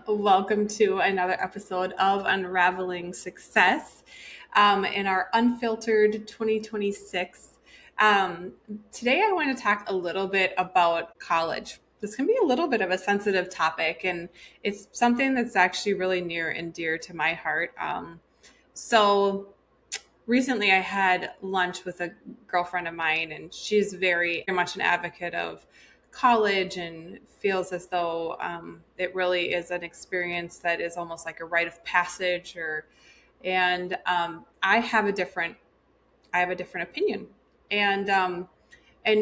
Welcome to another episode of Unraveling Success in our unfiltered 2026. Um, Today, I want to talk a little bit about college. This can be a little bit of a sensitive topic, and it's something that's actually really near and dear to my heart. So, recently, I had lunch with a girlfriend of mine, and she's very much an advocate of college and feels as though it really is an experience that is almost like a rite of passage. I have a different opinion, and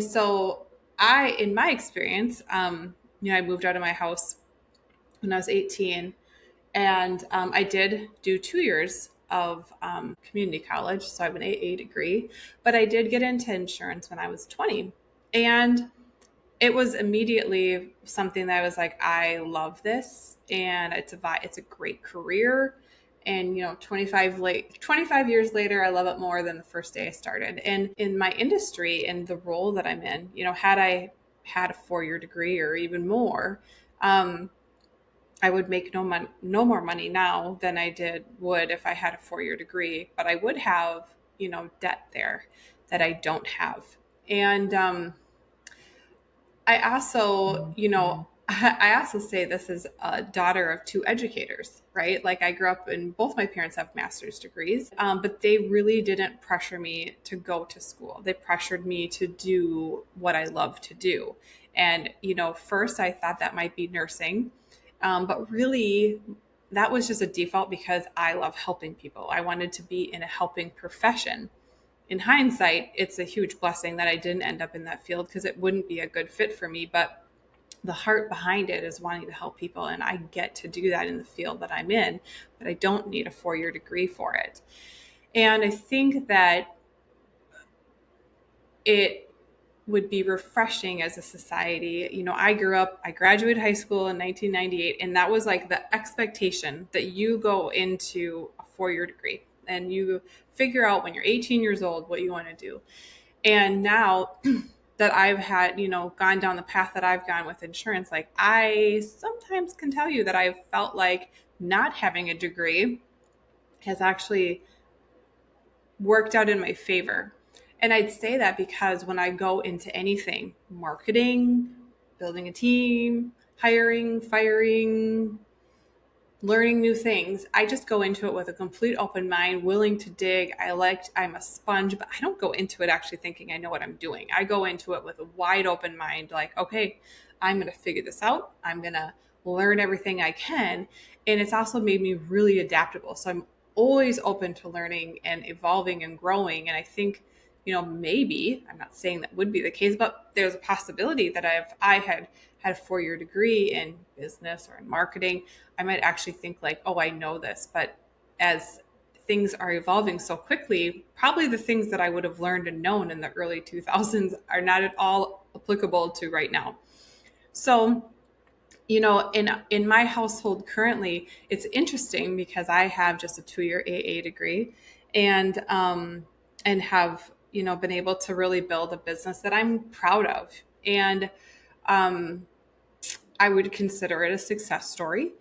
so in my experience, I moved out of my house when I was 18, and I did do 2 years of community college. So I have an AA degree, but I did get into insurance when I was 20. And it was immediately something that I was like, I love this, and it's a great career. And 25 years later, I love it more than the first day I started. And in my industry and the role that I'm in, had I had a 4-year degree or even more, um, I would make no more money now than I would if I had a 4-year degree, but I would have, debt there that I don't have. And I also, I also say this as a daughter of two educators, right? Like I grew up and both my parents have master's degrees, but they really didn't pressure me to go to school. They pressured me to do what I love to do. And, first I thought that might be nursing, but really that was just a default because I love helping people. I wanted to be in a helping profession. In hindsight, it's a huge blessing that I didn't end up in that field because it wouldn't be a good fit for me. But the heart behind it is wanting to help people. And I get to do that in the field that I'm in, but I don't need a 4-year degree for it. And I think that it would be refreshing as a society. I graduated high school in 1998, and that was like the expectation that you go into a 4-year degree and you figure out when you're 18 years old what you want to do. And now that I've had, gone down the path that I've gone with insurance, like I sometimes can tell you that I've felt like not having a degree has actually worked out in my favor. And I'd say that because when I go into anything, marketing, building a team, hiring, firing, learning new things, I just go into it with a complete open mind, willing to dig. I'm a sponge, but I don't go into it actually thinking I know what I'm doing. I go into it with a wide open mind, like, okay, I'm going to figure this out. I'm going to learn everything I can. And it's also made me really adaptable. So I'm always open to learning and evolving and growing. And I think, maybe, I'm not saying that would be the case, but there's a possibility that I had a 4-year degree in business or in marketing, I might actually think like, oh, I know this. But as things are evolving so quickly, probably the things that I would have learned and known in the early 2000s are not at all applicable to right now. So, in my household currently, it's interesting because I have just a 2-year AA degree, and have been able to really build a business that I'm proud of, and um, I would consider it a success story.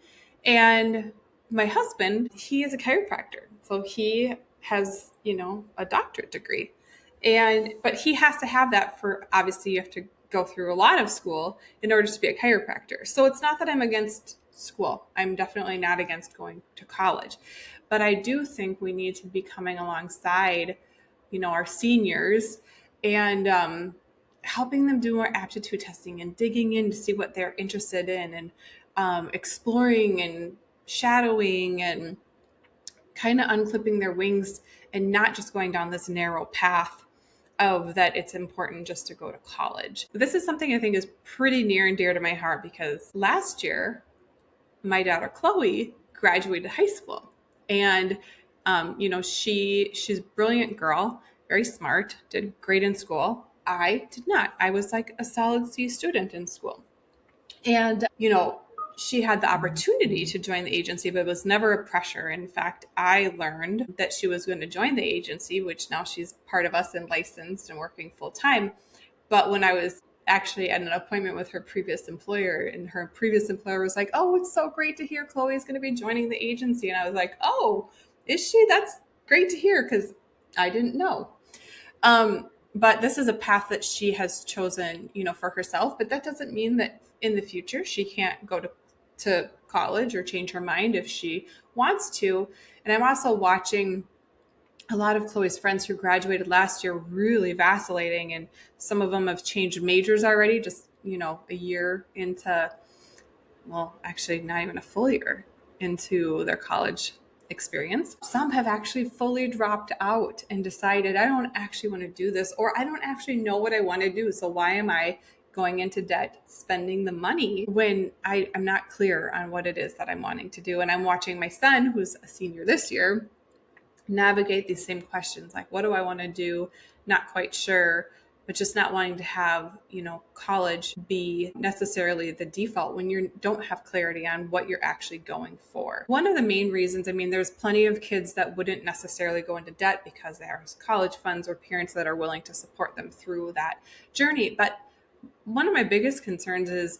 And my husband, he is a chiropractor, so he has a doctorate degree, but he has to have that for, obviously you have to go through a lot of school in order to be a chiropractor. So it's not that I'm against school. I'm definitely not against going to college, but I do think we need to be coming alongside our seniors and helping them do more aptitude testing and digging in to see what they're interested in, and exploring and shadowing and kind of unclipping their wings and not just going down this narrow path of that it's important just to go to college. This is something I think is pretty near and dear to my heart because last year my daughter Chloe graduated high school, and she's a brilliant girl, very smart, did great in school. I did not. I was like a solid C student in school. And, she had the opportunity to join the agency, but it was never a pressure. In fact, I learned that she was going to join the agency, which now she's part of us and licensed and working full time. But when I was actually at an appointment with her previous employer, and her previous employer was like, "Oh, it's so great to hear Chloe's going to be joining the agency." And I was like, "Oh, is she? That's great to hear," because I didn't know. But this is a path that she has chosen, for herself. But that doesn't mean that in the future she can't go to college or change her mind if she wants to. And I'm also watching a lot of Chloe's friends who graduated last year really vacillating, and some of them have changed majors already, just, a year into, well, actually not even a full year into their college experience. Some have actually fully dropped out and decided, I don't actually want to do this, or I don't actually know what I want to do. So why am I going into debt, spending the money when I'm not clear on what it is that I'm wanting to do? And I'm watching my son, who's a senior this year, navigate these same questions. Like, what do I want to do? Not quite sure, but just not wanting to have, college be necessarily the default when you don't have clarity on what you're actually going for. One of the main reasons, there's plenty of kids that wouldn't necessarily go into debt because they have college funds or parents that are willing to support them through that journey. But one of my biggest concerns is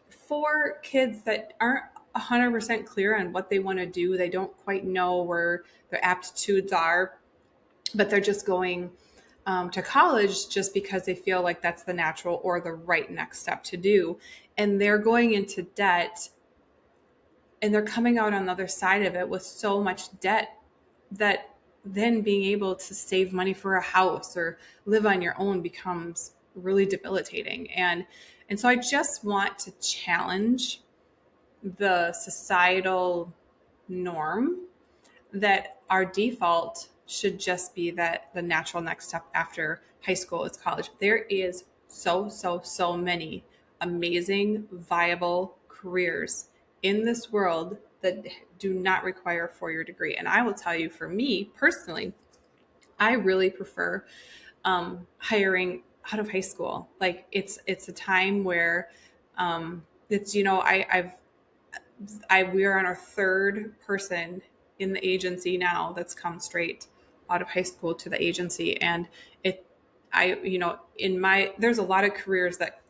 for kids that aren't 100% clear on what they want to do. They don't quite know where their aptitudes are, but they're just going to college just because they feel like that's the natural or the right next step to do. And they're going into debt, and they're coming out on the other side of it with so much debt that then being able to save money for a house or live on your own becomes really debilitating. And so I just want to challenge the societal norm that our default should just be that the natural next step after high school is college. There is so many amazing, viable careers in this world that do not require a four-year degree. And I will tell you, for me personally, I really prefer hiring out of high school. Like it's a time where it's, we are on our third person in the agency now that's come straight out of high school to the agency. And there's a lot of careers that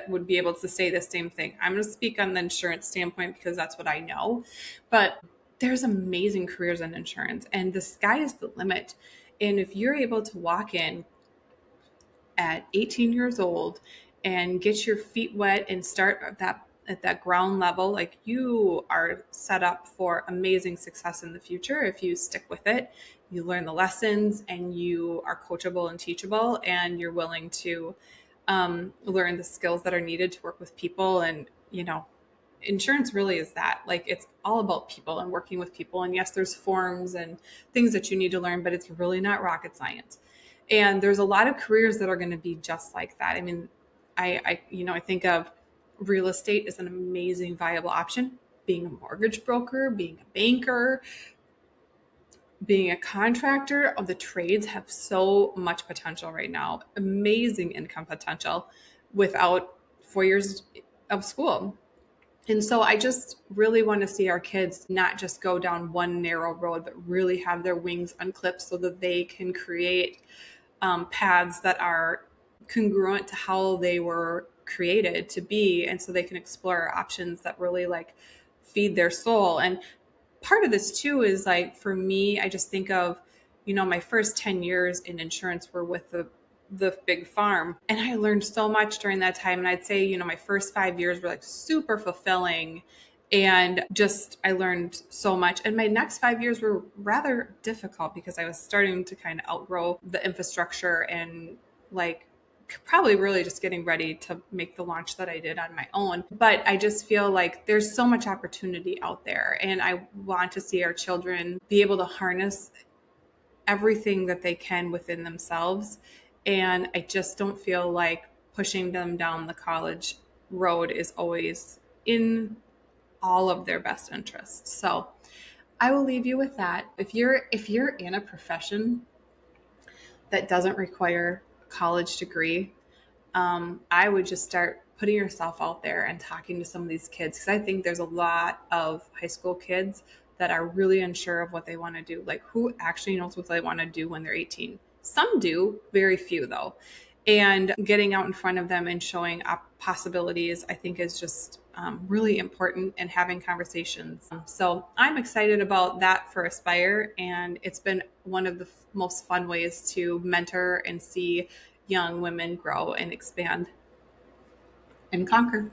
would be able to say the same thing. I'm going to speak on the insurance standpoint because that's what I know, but there's amazing careers in insurance, and the sky is the limit. And if you're able to walk in at 18 years old and get your feet wet and start at that ground level, like, you are set up for amazing success in the future if you stick with it. You learn the lessons, and you are coachable and teachable, and you're willing to learn the skills that are needed to work with people. And, insurance really is that. Like, it's all about people and working with people. And yes, there's forms and things that you need to learn, but it's really not rocket science. And there's a lot of careers that are going to be just like that. I think of real estate as an amazing, viable option. Being a mortgage broker, being a banker, being a contractor, the trades have so much potential right now. Amazing income potential without 4 years of school. And so I just really want to see our kids not just go down one narrow road, but really have their wings unclipped so that they can create paths that are congruent to how they were created to be. And so they can explore options that really feed their soul. And part of this too is, like, for me, I just think of, my first 10 years in insurance were with the big farm. And I learned so much during that time. And I'd say, my first 5 years were super fulfilling. And just, I learned so much. And my next 5 years were rather difficult because I was starting to kind of outgrow the infrastructure and probably really just getting ready to make the launch that I did on my own. But I just feel like there's so much opportunity out there. And I want to see our children be able to harness everything that they can within themselves. And I just don't feel like pushing them down the college road is always in all of their best interests. So I will leave you with that. If you're in a profession that doesn't require a college degree, I would just start putting yourself out there and talking to some of these kids, because I think there's a lot of high school kids that are really unsure of what they want to do. Like, who actually knows what they want to do when they're 18? Some do, very few though. And getting out in front of them and showing possibilities, I think, is just really important, and having conversations. So I'm excited about that for Aspire. And it's been one of the most fun ways to mentor and see young women grow and expand and conquer.